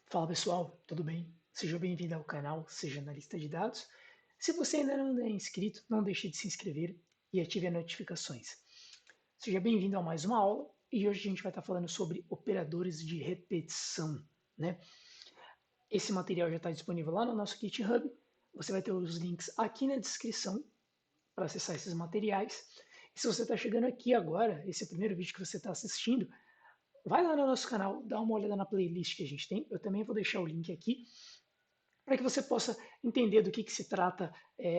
Fala pessoal, tudo bem? Seja bem-vindo ao canal, seja analista de dados. Se você ainda não é inscrito, não deixe de se inscrever e ative as notificações. Seja bem-vindo a mais uma aula e hoje a gente vai estar falando sobre operadores de repetição, né? Esse material já está disponível lá no nosso GitHub. Você vai ter os links aqui na descrição para acessar esses materiais. E se você está chegando aqui agora, esse é o primeiro vídeo que você está assistindo, vai lá no nosso canal, dá uma olhada na playlist que a gente tem. Eu também vou deixar o link aqui para que você possa entender do que se trata,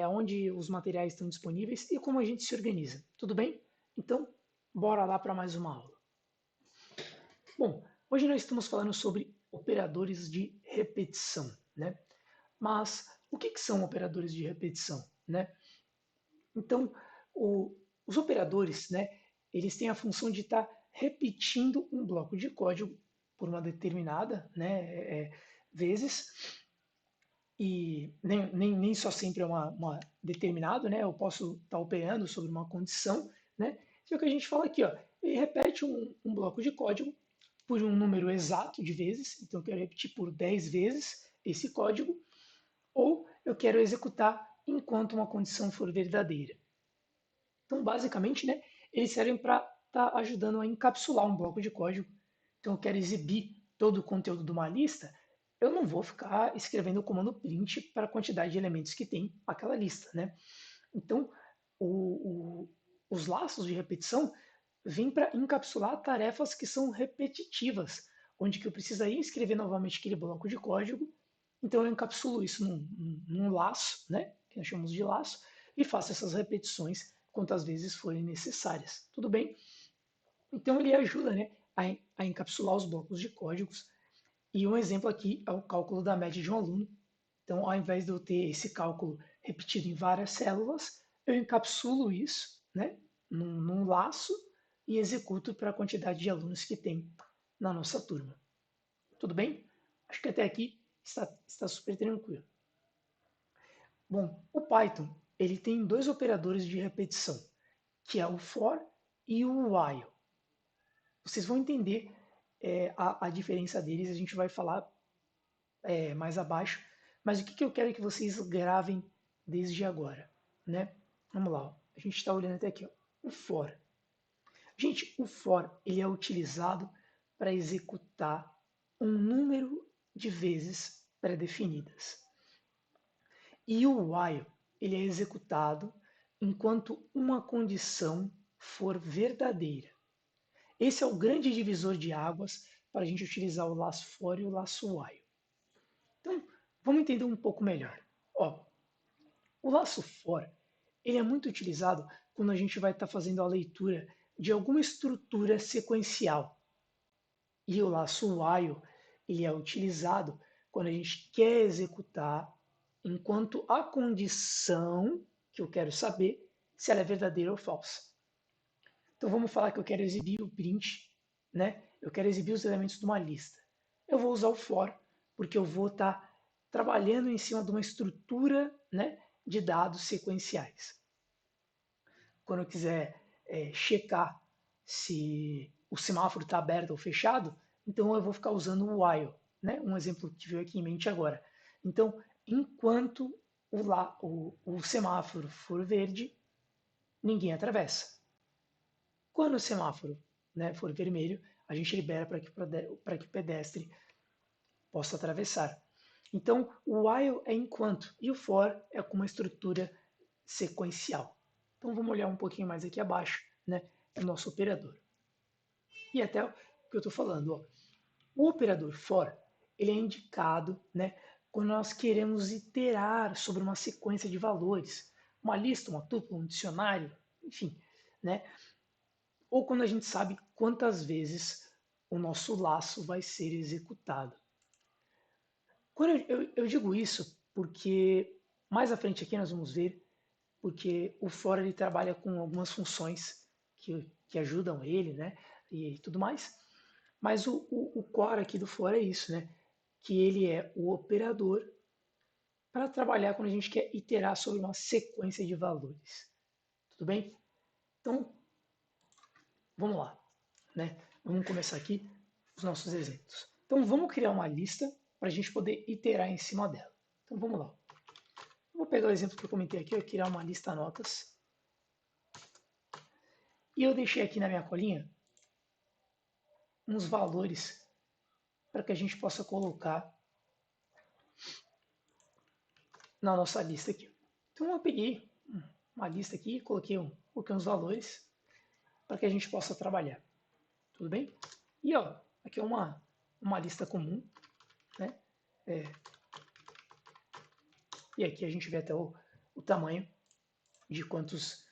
onde os materiais estão disponíveis e como a gente se organiza. Tudo bem? Então, bora lá para mais uma aula. Bom, hoje nós estamos falando sobre operadores de repetição, né? Mas o que são operadores de repetição, né? Então, os operadores, né, eles têm a função de estar repetindo um bloco de código por uma determinada, né, vezes, e nem só sempre é uma determinado, né? Eu posso estar operando sobre uma condição, né? Que é o que a gente fala aqui, ó. Ele repete um bloco de código por um número exato de vezes, então eu quero repetir por 10 vezes esse código, ou eu quero executar enquanto uma condição for verdadeira. Então, basicamente, né, eles servem para estar ajudando a encapsular um bloco de código. Então, eu quero exibir todo o conteúdo de uma lista, eu não vou ficar escrevendo o comando print para a quantidade de elementos que tem aquela lista, né? Então, os laços de repetição vêm para encapsular tarefas que são repetitivas, onde que eu precisaria escrever novamente aquele bloco de código. Então, eu encapsulo isso num laço, né? Que nós chamamos de laço, e faço essas repetições quantas vezes forem necessárias. Tudo bem? Então, ele ajuda, né, a encapsular os blocos de códigos. E um exemplo aqui é o cálculo da média de um aluno. Então, ao invés de eu ter esse cálculo repetido em várias células, eu encapsulo isso, né, num laço e executo para a quantidade de alunos que tem na nossa turma. Tudo bem? Acho que até aqui está super tranquilo. Bom, o Python ele tem dois operadores de repetição, que é o for e o while. Vocês vão entender a diferença deles, a gente vai falar mais abaixo, mas o que eu quero que vocês gravem desde agora, né? Vamos lá, ó. A gente está olhando até aqui, ó, o for. Gente, o for ele é utilizado para executar um número de vezes pré-definidas. E o while ele é executado enquanto uma condição for verdadeira. Esse é o grande divisor de águas para a gente utilizar o laço for e o laço while. Então, vamos entender um pouco melhor. Ó, o laço for ele é muito utilizado quando a gente vai estar fazendo a leitura de alguma estrutura sequencial. E o laço while ele é utilizado quando a gente quer executar enquanto a condição que eu quero saber se ela é verdadeira ou falsa. Então vamos falar que eu quero exibir o print, né? Eu quero exibir os elementos de uma lista. Eu vou usar o for, porque eu vou estar trabalhando em cima de uma estrutura, né, de dados sequenciais. Quando eu quiser checar se o semáforo está aberto ou fechado, então eu vou ficar usando o while, né? Um exemplo que veio aqui em mente agora. Então, enquanto o semáforo for verde, ninguém atravessa. Quando o semáforo, né, for vermelho, a gente libera para que o pedestre possa atravessar. Então, o while é enquanto e o for é com uma estrutura sequencial. Então, vamos olhar um pouquinho mais aqui abaixo, né, o nosso operador. E até o que eu estou falando, ó, o operador for ele é indicado, né, quando nós queremos iterar sobre uma sequência de valores, uma lista, uma tupla, um dicionário, enfim, né, ou quando a gente sabe quantas vezes o nosso laço vai ser executado. Quando eu digo isso, porque mais à frente aqui nós vamos ver, porque o for ele trabalha com algumas funções que ajudam ele, né, e tudo mais. Mas o core aqui do for é isso, né, que ele é o operador para trabalhar quando a gente quer iterar sobre uma sequência de valores. Tudo bem? Então, vamos lá, né? Vamos começar aqui os nossos exemplos. Então, vamos criar uma lista, para a gente poder iterar em cima dela. Então vamos lá. Vou pegar o exemplo que eu comentei aqui, criar uma lista notas. E eu deixei aqui na minha colinha uns valores para que a gente possa colocar na nossa lista aqui. Então eu peguei uma lista aqui, coloquei uns valores para que a gente possa trabalhar. Tudo bem? E ó, aqui é uma lista comum, né? E aqui a gente vê até o tamanho de quantos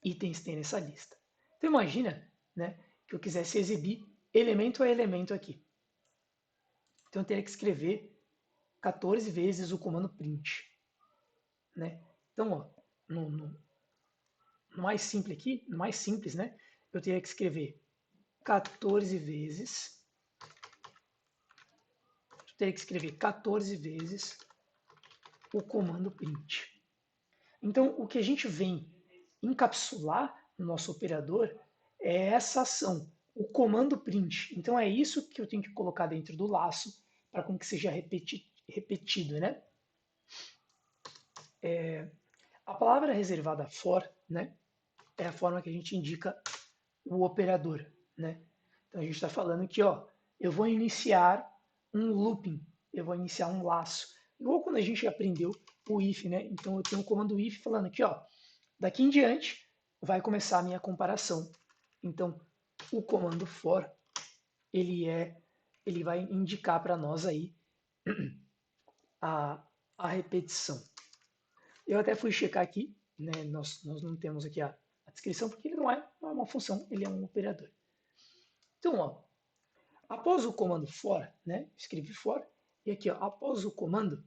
itens tem nessa lista. Então imagina, né, que eu quisesse exibir elemento a elemento aqui. Então eu teria que escrever 14 vezes o comando print, né? Então, ó, no mais simples aqui, no mais simples, né, eu teria que escrever 14 vezes, o comando print. Então, o que a gente vem encapsular no nosso operador é essa ação, o comando print. Então, é isso que eu tenho que colocar dentro do laço para que seja repetido, né? A palavra reservada for, né, é a forma que a gente indica o operador, né? Então, a gente está falando aqui, ó, eu vou iniciar um looping, eu vou iniciar um laço. Igual quando a gente aprendeu o if, né? Então, eu tenho um comando if falando aqui, ó, daqui em diante vai começar a minha comparação. Então, o comando for, ele vai indicar para nós aí a repetição. Eu até fui checar aqui, né? Nós não temos aqui a descrição, porque ele não é uma função, ele é um operador. Então, ó, após o comando for, né? Escrevi for, e aqui, ó, após o comando,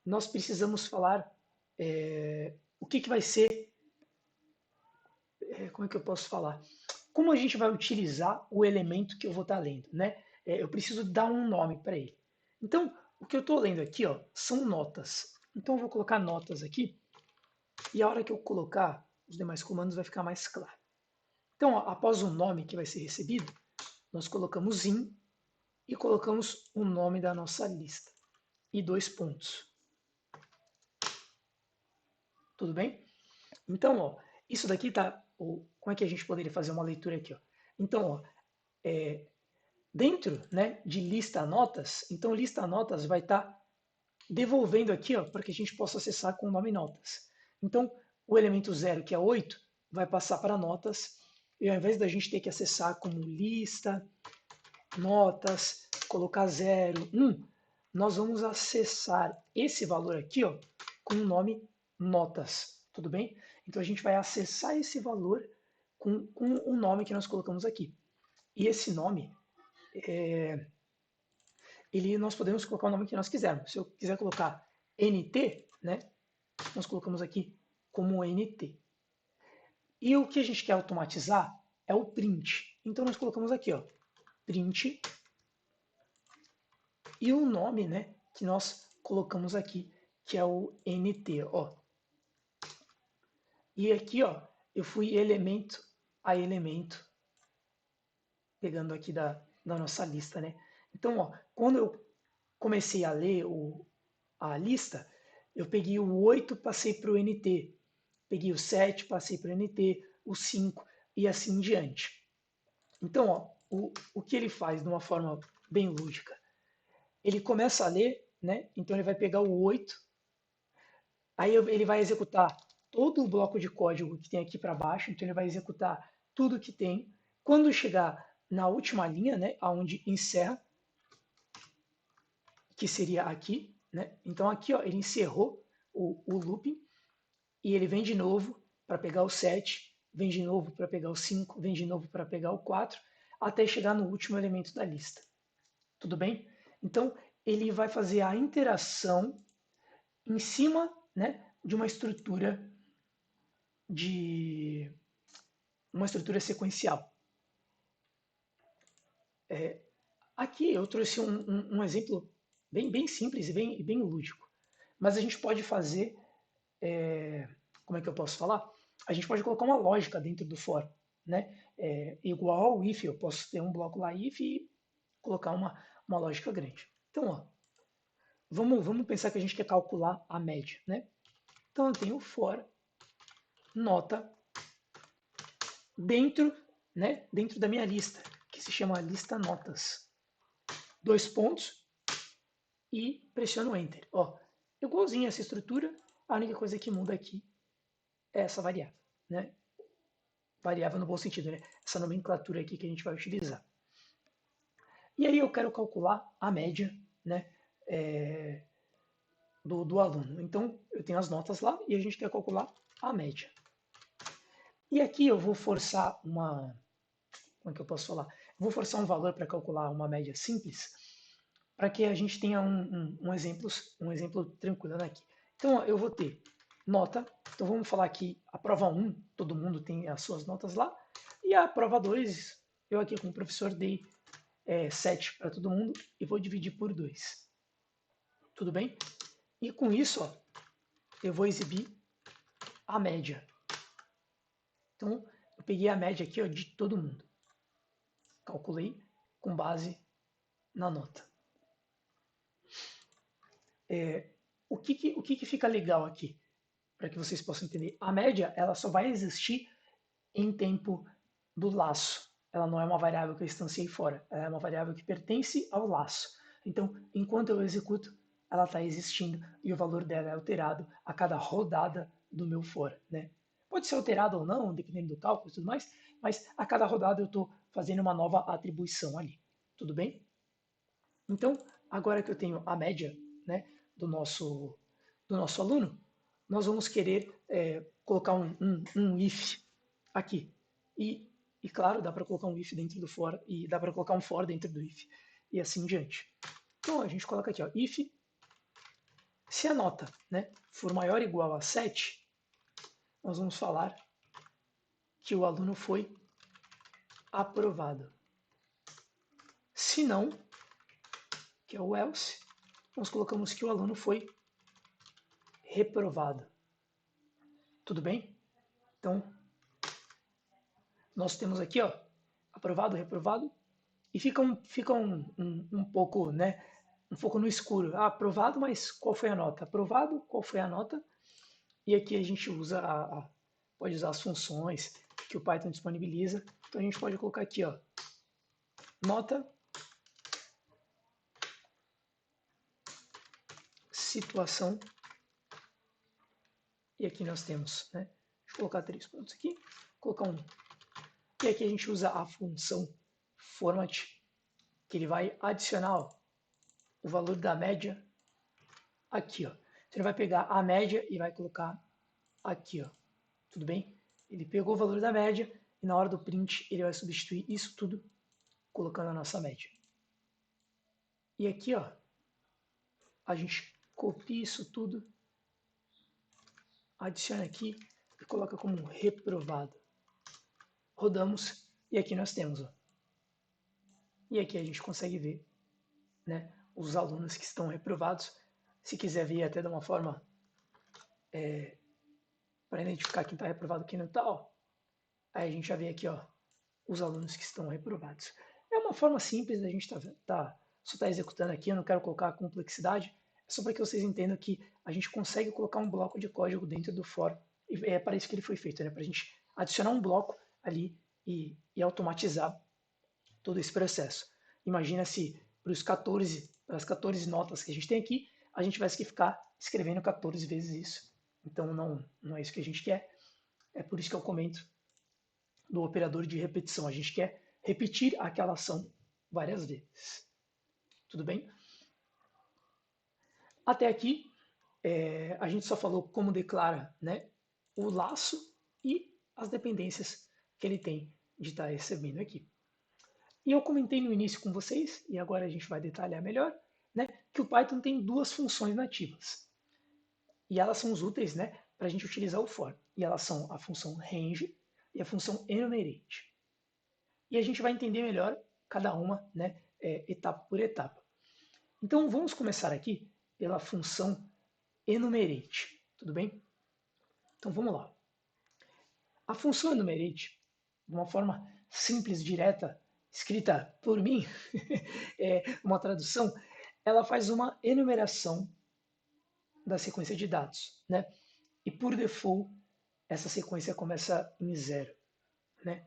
nós precisamos falar o que vai ser, como é que eu posso falar? Como a gente vai utilizar o elemento que eu vou estar lendo, né? Eu preciso dar um nome para ele. Então, o que eu estou lendo aqui, ó, são notas. Então, eu vou colocar notas aqui, e a hora que eu colocar os demais comandos vai ficar mais claro. Então, ó, após o nome que vai ser recebido, nós colocamos in e colocamos o nome da nossa lista. E 2 pontos. Tudo bem? Então, ó, isso daqui tá. Como é que a gente poderia fazer uma leitura aqui? Ó? Então, ó, dentro, né, de lista notas, então lista notas vai estar devolvendo aqui, ó, para que a gente possa acessar com o nome notas. Então, o elemento 0, que é 8, vai passar para notas, e ao invés da gente ter que acessar como lista, notas, colocar 0, 1, nós vamos acessar esse valor aqui, ó, com o nome notas, tudo bem? Então a gente vai acessar esse valor com o nome que nós colocamos aqui. E esse nome, nós podemos colocar o nome que nós quisermos. Se eu quiser colocar NT, né, nós colocamos aqui como NT. E o que a gente quer automatizar é o print. Então nós colocamos aqui, ó, print e o nome, né, que nós colocamos aqui, que é o NT, ó. E aqui, ó, eu fui elemento a elemento, pegando aqui da nossa lista, né? Então, ó, quando eu comecei a ler a lista, eu peguei o 8, passei para o NT, peguei o 7, passei para o NT, o 5 e assim em diante. Então, ó, o que ele faz de uma forma bem lúdica? Ele começa a ler, né? Então ele vai pegar o 8, aí ele vai executar todo o bloco de código que tem aqui para baixo, então ele vai executar tudo que tem. Quando chegar na última linha, né, aonde encerra, que seria aqui, né? Então aqui, ó, ele encerrou o looping e ele vem de novo para pegar o 7, vem de novo para pegar o 5, vem de novo para pegar o 4, até chegar no último elemento da lista. Tudo bem? Então ele vai fazer a interação em cima, né, de uma estrutura sequencial. Aqui eu trouxe um exemplo bem simples e bem lúdico, mas a gente pode fazer, como é que eu posso falar? A gente pode colocar uma lógica dentro do for, né? Igual ao if, eu posso ter um bloco lá if e colocar uma lógica grande. Então, ó, vamos pensar que a gente quer calcular a média, né? Então eu tenho for nota dentro, né, dentro da minha lista, que se chama lista notas. Dois pontos e pressiono Enter. Ó, igualzinho essa estrutura, a única coisa que muda aqui é essa variável, né? Variável no bom sentido, né? Essa nomenclatura aqui que a gente vai utilizar. E aí eu quero calcular a média, né, do aluno. Então eu tenho as notas lá e a gente quer calcular a média. E aqui eu vou forçar uma, como é que eu posso falar? Vou forçar um valor para calcular uma média simples, para que a gente tenha um exemplo tranquilo aqui. Então, eu vou ter nota, então vamos falar que a prova 1, todo mundo tem as suas notas lá, e a prova 2, eu aqui como professor dei 7 para todo mundo e vou dividir por 2. Tudo bem? E com isso, ó, eu vou exibir a média. Então, eu peguei a média aqui ó, de todo mundo. Calculei com base na nota. O que fica legal aqui, para que vocês possam entender? A média ela só vai existir em tempo do laço. Ela não é uma variável que eu instanciei fora, ela é uma variável que pertence ao laço. Então, enquanto eu executo, ela está existindo e o valor dela é alterado a cada rodada do meu for. Né? Pode ser alterado ou não, dependendo do cálculo e tudo mais, mas a cada rodada eu estou fazendo uma nova atribuição ali. Tudo bem? Então, agora que eu tenho a média né, do nosso aluno, nós vamos querer colocar um if aqui. E, claro, dá para colocar um if dentro do for e dá para colocar um for dentro do if e assim em diante. Então, a gente coloca aqui, ó, if, se a nota né, for maior ou igual a 7, nós vamos falar que o aluno foi aprovado. Se não, que é o else, nós colocamos que o aluno foi reprovado. Tudo bem? Então, nós temos aqui, ó, aprovado, reprovado, e fica um pouco, né, um pouco no escuro. Ah, aprovado, mas qual foi a nota? Aprovado, qual foi a nota? E aqui a gente usa pode usar as funções que o Python disponibiliza. Então a gente pode colocar aqui, ó, nota situação. E aqui nós temos, né? Deixa eu colocar 3 pontos aqui, colocar um. E aqui a gente usa a função format, que ele vai adicionar ó, o valor da média aqui, ó. Então ele vai pegar a média e vai colocar aqui, ó. Tudo bem? Ele pegou o valor da média e na hora do print ele vai substituir isso tudo colocando a nossa média. E aqui, ó, a gente copia isso tudo, adiciona aqui e coloca como reprovado. Rodamos e aqui nós temos, ó. E aqui a gente consegue ver, né, os alunos que estão reprovados. Se quiser ver até de uma forma para identificar quem está reprovado e quem não está, ó. Aí a gente já vê aqui, ó, os alunos que estão reprovados. É uma forma simples da gente só tá executando aqui, eu não quero colocar complexidade, é só para que vocês entendam que a gente consegue colocar um bloco de código dentro do for, e é para isso que ele foi feito, né? Para a gente adicionar um bloco ali e automatizar todo esse processo. Imagina se para as 14 notas que a gente tem aqui, a gente tivesse que ficar escrevendo 14 vezes isso. Então não é isso que a gente quer. É por isso que eu comento do operador de repetição. A gente quer repetir aquela ação várias vezes. Tudo bem? Até aqui, a gente só falou como declara né, o laço e as dependências que ele tem de estar recebendo aqui. E eu comentei no início com vocês, e agora a gente vai detalhar melhor, né, que o Python tem duas funções nativas. E elas são úteis né, para a gente utilizar o for. E elas são a função range e a função enumerate. E a gente vai entender melhor cada uma, né, etapa por etapa. Então vamos começar aqui pela função enumerate, tudo bem? Então vamos lá. A função enumerate, de uma forma simples, direta, escrita por mim, uma tradução, ela faz uma enumeração da sequência de dados, né? E por default, essa sequência começa em 0, né?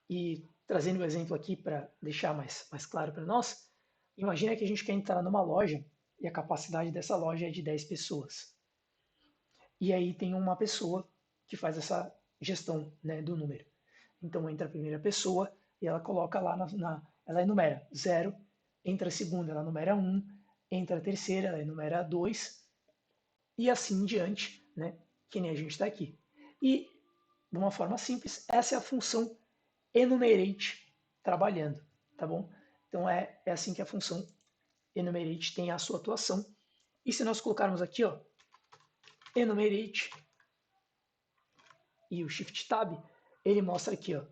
E trazendo o exemplo aqui para deixar mais claro para nós, imagina que a gente quer entrar numa loja e a capacidade dessa loja é de 10 pessoas. E aí tem uma pessoa que faz essa gestão, né, do número. Então entra a primeira pessoa e ela coloca lá ela enumera 0, entra a segunda, ela enumera 1, entra a terceira, ela enumera 2, e assim em diante, né, que nem a gente está aqui. E, de uma forma simples, essa é a função enumerate trabalhando, tá bom? Então é assim que a função enumerate tem a sua atuação. E se nós colocarmos aqui, ó, enumerate e o Shift Tab, ele mostra aqui, ó,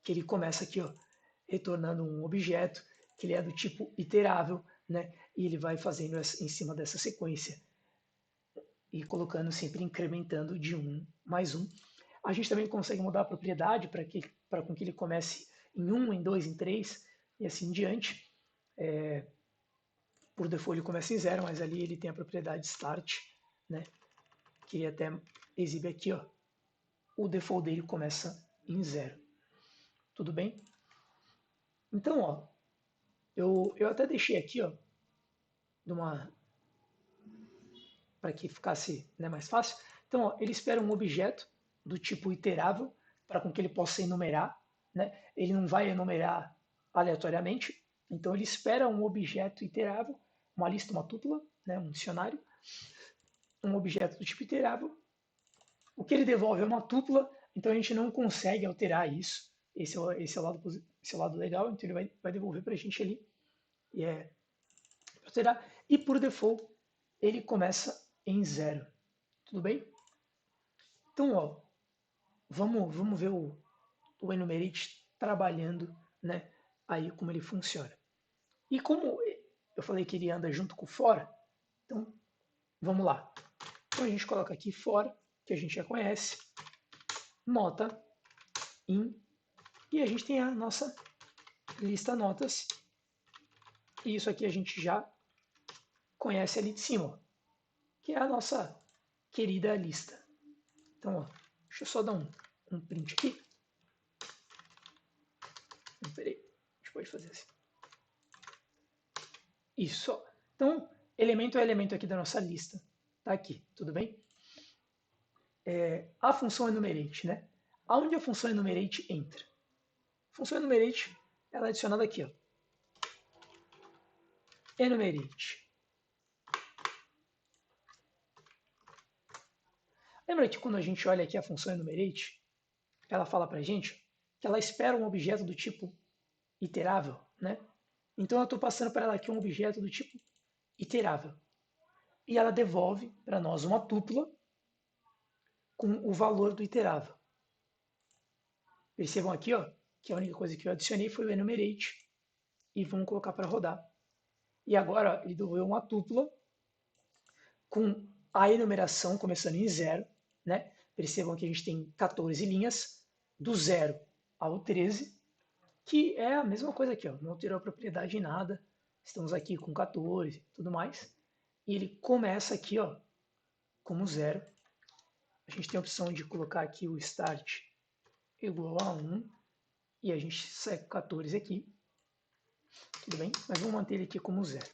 que ele começa aqui, ó, retornando um objeto que ele é do tipo iterável, né? E ele vai fazendo em cima dessa sequência e colocando sempre incrementando de 1 mais 1. A gente também consegue mudar a propriedade para com que ele comece em 1, em 2, em 3 e assim em diante. Por default ele começa em 0, mas ali ele tem a propriedade start, né? Que ele até exibe aqui, ó. O default dele começa em 0. Tudo bem? Então, ó, eu até deixei aqui, ó, para que ficasse, né, mais fácil. Então, ó, ele espera um objeto do tipo iterável para com que ele possa enumerar, né? Ele não vai enumerar aleatoriamente, então ele espera um objeto iterável, uma lista, uma tupla, né, um dicionário, um objeto do tipo iterável. O que ele devolve é uma tupla, então a gente não consegue alterar isso. Esse é o lado legal, então ele vai devolver para a gente ali. E alterar. E por default, ele começa em 0. Tudo bem? Então, ó, vamos ver o enumerate trabalhando, né? Aí como ele funciona. E como eu falei que ele anda junto com o for, então vamos lá. Então a gente coloca aqui for, que a gente já conhece, nota, in, e a gente tem a nossa lista notas. E isso aqui a gente já conhece ali de cima, que é a nossa querida lista. Então, ó, deixa eu só dar um print aqui. Peraí, a gente pode fazer assim. Isso. Então, elemento é elemento aqui da nossa lista. Tá aqui, tudo bem? A função enumerate, né? Aonde a função enumerate entra? A função enumerate, ela é adicionada aqui, ó. Enumerate. Lembra que quando a gente olha aqui a função enumerate, ela fala pra gente que ela espera um objeto do tipo iterável, né? Então eu estou passando para ela aqui um objeto do tipo iterável. E ela devolve para nós uma tupla com o valor do iterável. Percebam aqui, ó, que a única coisa que eu adicionei foi o enumerate. E vamos colocar para rodar. E agora ó, ele devolveu uma tupla com a enumeração começando em 0. Né? Percebam que a gente tem 14 linhas, do 0 ao 13, que é a mesma coisa aqui, ó, não alterou a propriedade em nada. Estamos aqui com 14 e tudo mais. E ele começa aqui, ó, como 0. A gente tem a opção de colocar aqui o start igual a 1. E a gente sai com 14 aqui. Tudo bem? Mas vamos manter ele aqui como 0.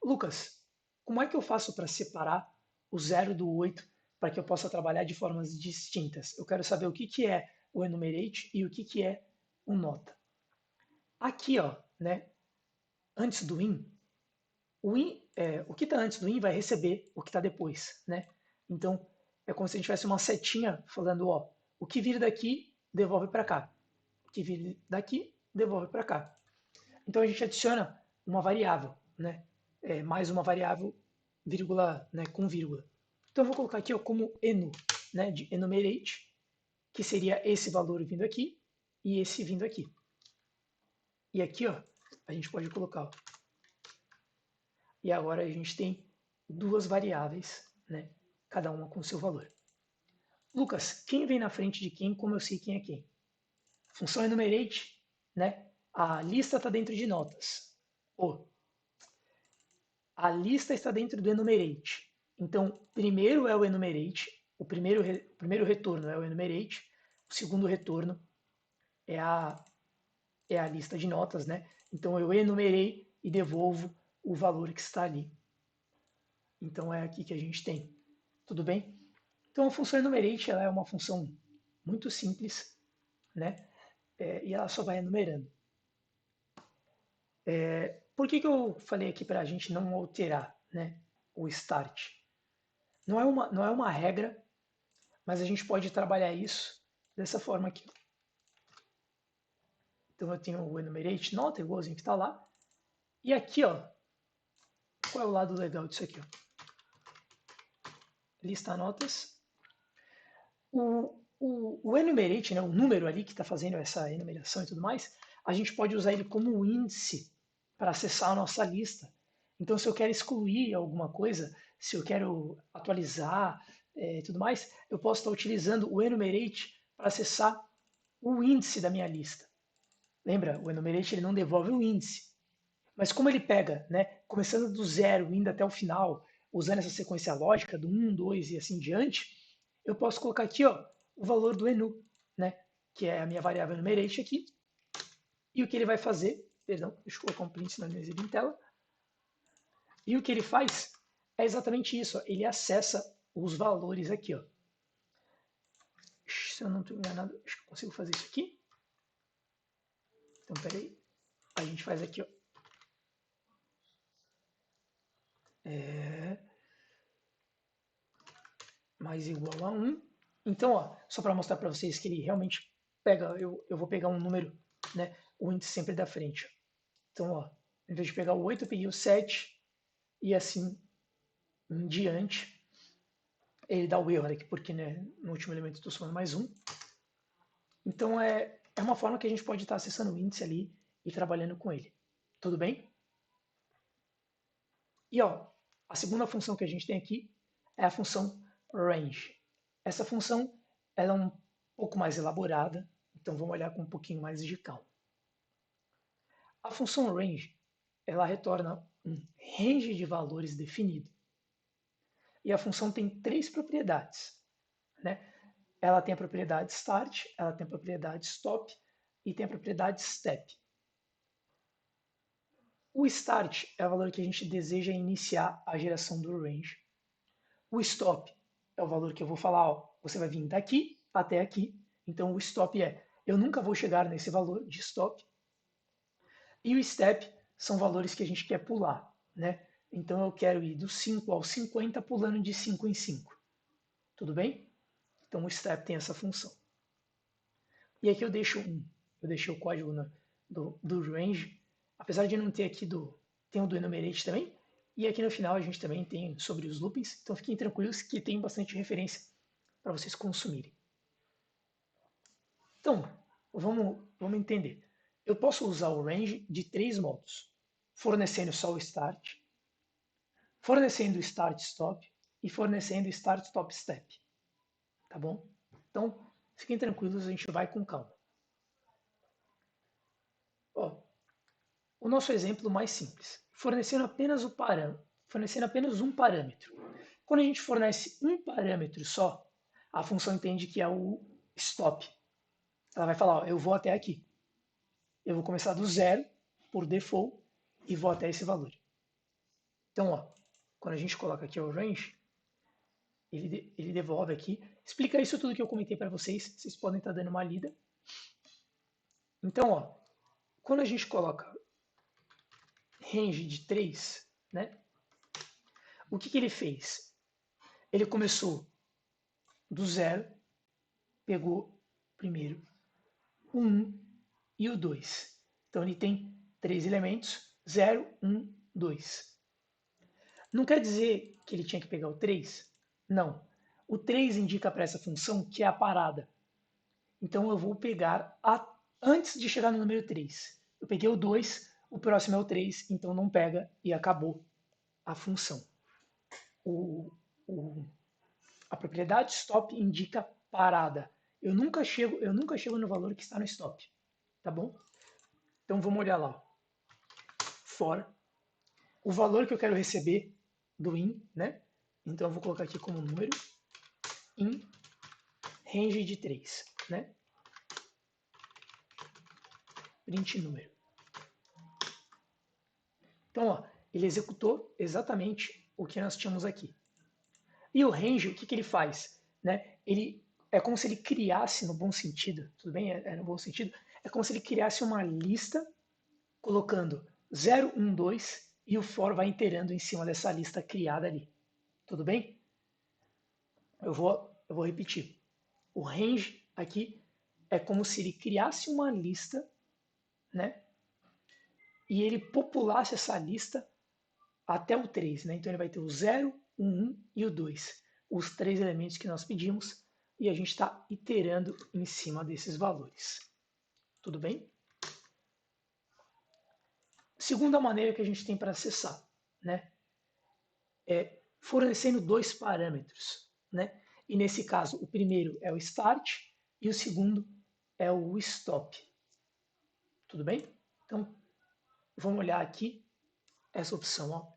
Lucas, como é que eu faço para separar o 0 do 8 para que eu possa trabalhar de formas distintas? Eu quero saber o que é o enumerate e o que é o nota. Aqui, ó, né, antes do in, o que está antes do in vai receber o que está depois, né? Então, é como se a gente tivesse uma setinha falando, ó, o que vir daqui, devolve para cá. O que vir daqui, devolve para cá. Então, a gente adiciona uma variável, né? Mais uma variável, vírgula, né, com vírgula. Então, eu vou colocar aqui ó, como enu, né, de enumerate, que seria esse valor vindo aqui e esse vindo aqui. E aqui, ó, a gente pode colocar, ó, e agora a gente tem duas variáveis, né, cada uma com seu valor. Lucas, quem vem na frente de quem, como eu sei quem é quem? Função enumerate, né, a lista está dentro de notas. A lista está dentro do enumerate. Então, primeiro é o enumerate, o primeiro retorno é o enumerate, o segundo retorno é a lista de notas, né? Então, eu enumerei e devolvo o valor que está ali. Então, é aqui que a gente tem. Tudo bem? Então, a função enumerate ela é uma função muito simples, né? E ela só vai enumerando. Por que eu falei aqui para a gente não alterar, né, o start? Não é uma regra, mas a gente pode trabalhar isso dessa forma aqui. Então eu tenho o enumerate nota, igualzinho que está lá. E aqui, ó, qual é o lado legal disso aqui? Ó? Lista notas. O enumerate, né, o número ali que está fazendo essa enumeração e tudo mais, a gente pode usar ele como índice para acessar a nossa lista. Então, se eu quero excluir alguma coisa, se eu quero atualizar e tudo mais, eu posso estar utilizando o enumerate para acessar o índice da minha lista. Lembra, o enumerate ele não devolve o índice. Mas como ele pega, né, começando do zero, indo até o final, usando essa sequência lógica do 1, 2 e assim diante, eu posso colocar aqui ó, o valor do enu, né, que é a minha variável enumerate aqui. E o que ele vai fazer, perdão, deixa eu colocar um print na minha exibe em tela. E o que ele faz é exatamente isso, ó, ele acessa os valores aqui. Ó. Se eu não estou enganado, acho que eu consigo fazer isso aqui. Então, peraí, a gente faz aqui, ó. Mais igual a 1. Então, ó, só para mostrar para vocês que ele realmente pega, eu vou pegar um número, né, o índice sempre da frente. Então, ó, em vez de pegar o 8, eu peguei o 7 e assim em diante. Ele dá o erro aqui porque né, no último elemento estou somando mais 1. Então, é uma forma que a gente pode estar acessando o índice ali e trabalhando com ele. Tudo bem? E ó, a segunda função que a gente tem aqui é a função range. Essa função ela é um pouco mais elaborada, então vamos olhar com um pouquinho mais de calma. A função range ela retorna um range de valores definido. E a função tem três propriedades. Né? Ela tem a propriedade start, ela tem a propriedade stop e tem a propriedade step. O start é o valor que a gente deseja iniciar a geração do range. O stop é o valor que eu vou falar, ó, você vai vir daqui até aqui. Então o stop eu nunca vou chegar nesse valor de stop. E o step são valores que a gente quer pular, né? Então eu quero ir do 5 ao 50 pulando de 5 em 5. Tudo bem? Então o step tem essa função. E aqui eu deixei o código do range, apesar de não ter aqui tem o do enumerate também, e aqui no final a gente também tem sobre os loopings, então fiquem tranquilos que tem bastante referência para vocês consumirem. Então, vamos entender. Eu posso usar o range de três modos, fornecendo só o start, fornecendo o start stop e fornecendo o start stop step. Tá bom? Então, fiquem tranquilos, a gente vai com calma. Ó, o nosso exemplo mais simples, fornecendo apenas um parâmetro. Quando a gente fornece um parâmetro só, a função entende que é o stop. Ela vai falar, ó, eu vou até aqui. Eu vou começar do zero, por default, e vou até esse valor. Então, ó, quando a gente coloca aqui o range, ele devolve aqui, explica isso tudo que eu comentei para vocês, vocês podem estar dando uma lida. Então, ó, quando a gente coloca range de 3, né, o que ele fez? Ele começou do zero, pegou primeiro o 1 e o 2. Então ele tem três elementos, 0, 1, 2. Não quer dizer que ele tinha que pegar o 3? Não. O 3 indica para essa função que é a parada. Então eu vou pegar antes de chegar no número 3. Eu peguei o 2, o próximo é o 3, então não pega e acabou a função. A propriedade stop indica parada. Eu nunca chego no valor que está no stop. Tá bom? Então vamos olhar lá. for o valor que eu quero receber do in, né? Então eu vou colocar aqui como número in range de 3, né? Print número. Então, ó, ele executou exatamente o que nós tínhamos aqui. E o range, o que ele faz? Né? Ele é como se ele criasse, no bom sentido, tudo bem? É no bom sentido, é como se ele criasse uma lista colocando 0, 1, 2 e o for vai iterando em cima dessa lista criada ali. Tudo bem? Eu vou repetir. O range aqui é como se ele criasse uma lista, né? E ele populasse essa lista até o 3, né? Então ele vai ter o 0, o 1 e o 2, os 3 elementos que nós pedimos, e a gente está iterando em cima desses valores. Tudo bem? Segunda maneira que a gente tem para acessar, né? É fornecendo dois parâmetros, né? E nesse caso, o primeiro é o start e o segundo é o stop. Tudo bem? Então, vamos olhar aqui essa opção, ó.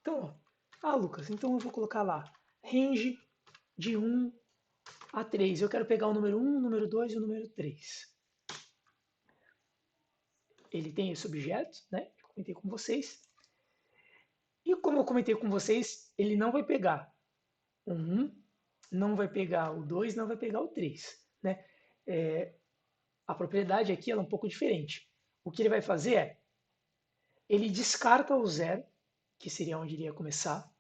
Então, ó, Lucas, então eu vou colocar lá range de 1 a 3. Eu quero pegar o número 1, o número 2 e o número 3. Ele tem esse objeto, né? Que eu comentei com vocês. E como eu comentei com vocês, ele não vai pegar o 1, não vai pegar o 2, não vai pegar o 3, né? A propriedade aqui ela é um pouco diferente. O que ele vai fazer é, ele descarta o 0, que seria onde ele ia começar,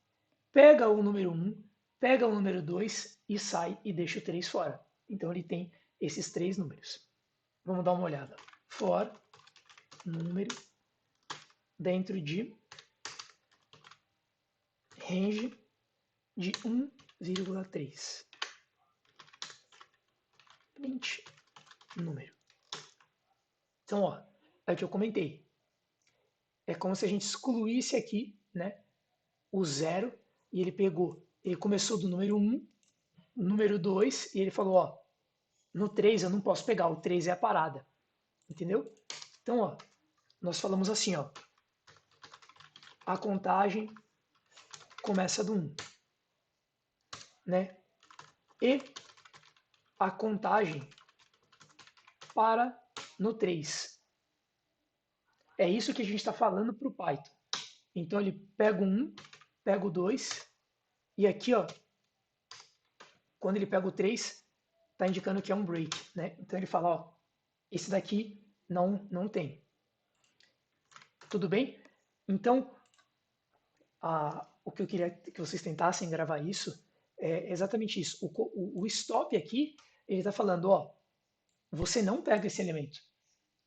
pega o número 1, pega o número 2 e sai e deixa o 3 fora. Então ele tem esses três números. Vamos dar uma olhada. For número dentro de range de 1,3. Print número. Então, ó, é o que eu comentei. É como se a gente excluísse aqui, né, o 0 e ele pegou, ele começou do número 1, número 2 e ele falou, ó, no 3 eu não posso pegar, o 3 é a parada. Entendeu? Então, ó, nós falamos assim, ó, a contagem começa do 1, né? E a contagem para no 3. É isso que a gente está falando para o Python. Então ele pega o 1, pega o 2, e aqui, ó, quando ele pega o 3, está indicando que é um break, né? Então ele fala, ó, esse daqui não tem. Tudo bem? Então, o que eu queria que vocês tentassem gravar isso é exatamente isso. O stop aqui, ele está falando, ó, você não pega esse elemento.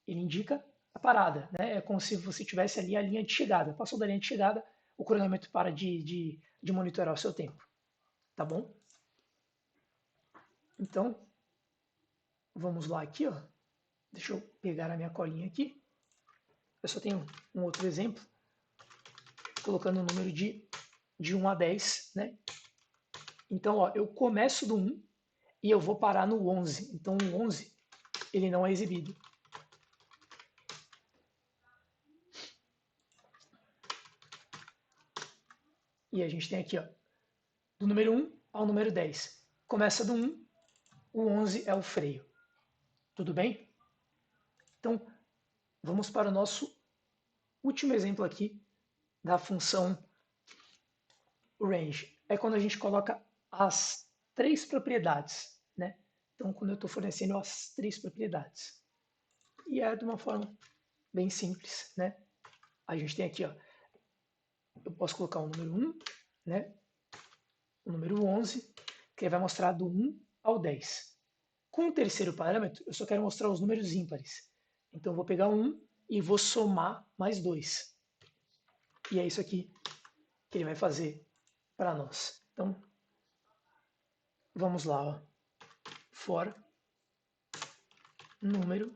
Ele indica a parada, né? É como se você tivesse ali a linha de chegada. Passou da linha de chegada, o cronômetro para de monitorar o seu tempo. Tá bom? Então, vamos lá aqui, ó. Deixa eu pegar a minha colinha aqui. Eu só tenho um outro exemplo, colocando o número de 1 a 10, né? Então, ó, eu começo do 1 e eu vou parar no 11. Então, o 11, ele não é exibido. E a gente tem aqui, ó, do número 1 ao número 10. Começa do 1, o 11 é o freio. Tudo bem? Então, vamos para o nosso último exemplo aqui da função range. É quando a gente coloca as três propriedades, né? Então, quando eu estou fornecendo as três propriedades. E é de uma forma bem simples, né? A gente tem aqui, ó, eu posso colocar o número 1, né? O número 11, que vai mostrar do 1 ao 10. Com o terceiro parâmetro, eu só quero mostrar os números ímpares. Então, eu vou pegar 1 e vou somar mais 2. E é isso aqui que ele vai fazer para nós. Então, vamos lá. Ó. For número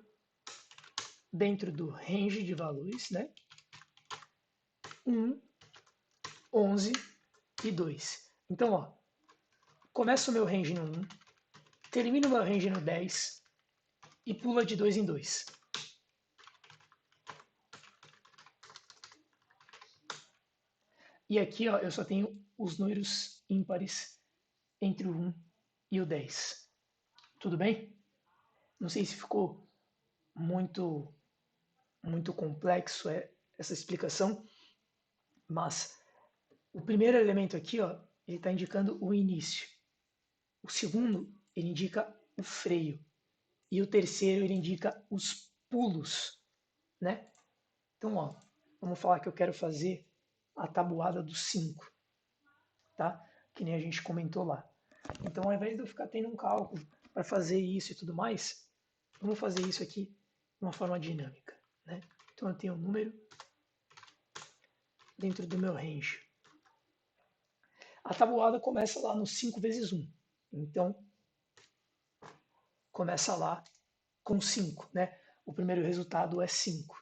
dentro do range de valores, né? 1, 11 e 2. Então, ó, começa o meu range no 1, termina o meu range no 10 e pula de 2 em 2. E aqui ó, eu só tenho os números ímpares entre o 1 e o 10. Tudo bem? Não sei se ficou muito, muito complexo essa explicação, mas o primeiro elemento aqui, ó, ele está indicando o início. O segundo, ele indica o freio. E o terceiro, ele indica os pulos, né? Então, ó, vamos falar que eu quero fazer a tabuada dos 5, tá? Que nem a gente comentou lá. Então, ao invés de eu ficar tendo um cálculo para fazer isso e tudo mais, vamos fazer isso aqui de uma forma dinâmica, né? Então, eu tenho um número dentro do meu range. A tabuada começa lá no 5 vezes 1. Então, começa lá com 5, né? O primeiro resultado é 5.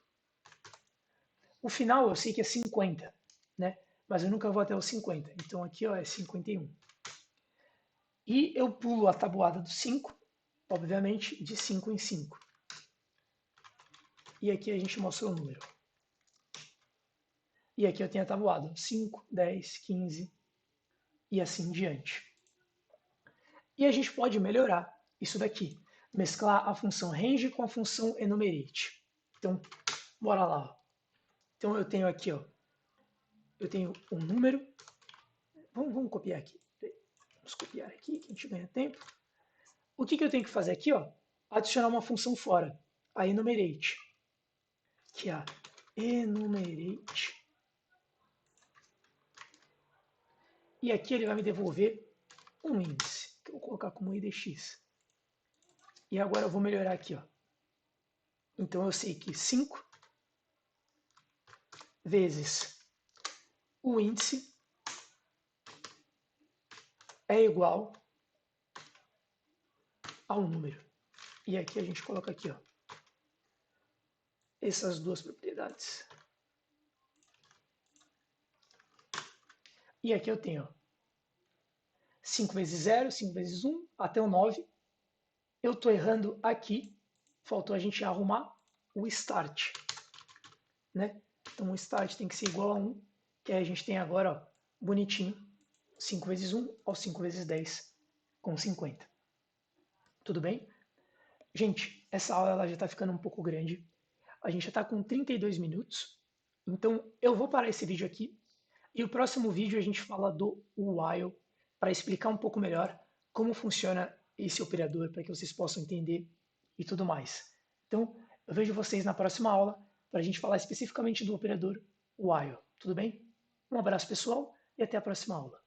O final eu sei que é 50, né? Mas eu nunca vou até os 50. Então aqui ó, é 51. E eu pulo a tabuada do 5, obviamente, de 5 em 5. E aqui a gente mostra o número. E aqui eu tenho a tabuada 5, 10, 15 e assim em diante. E a gente pode melhorar isso daqui, mesclar a função range com a função enumerate. Então, bora lá. Então eu tenho aqui, ó, eu tenho um número. Vamos copiar aqui. Vamos copiar aqui, que a gente ganha tempo. O que eu tenho que fazer aqui? Ó? Adicionar uma função fora, a enumerate, que é a enumerate. E aqui ele vai me devolver um índice, que eu vou colocar como IDX. E agora eu vou melhorar aqui. Ó. Então eu sei que 5 vezes o índice é igual ao número. E aqui a gente coloca aqui, ó, essas duas propriedades. E aqui eu tenho ó, 5 vezes 0, 5 vezes 1, até o 9. Eu estou errando aqui, faltou a gente arrumar o start. Né? Então o start tem que ser igual a 1, que aí a gente tem agora, ó, bonitinho, 5 vezes 1 ao 5 vezes 10, com 50. Tudo bem? Gente, essa aula ela já está ficando um pouco grande. A gente já está com 32 minutos. Então eu vou parar esse vídeo aqui. E o próximo vídeo a gente fala do while, para explicar um pouco melhor como funciona esse operador, para que vocês possam entender e tudo mais. Então, eu vejo vocês na próxima aula, para a gente falar especificamente do operador while. Tudo bem? Um abraço pessoal e até a próxima aula.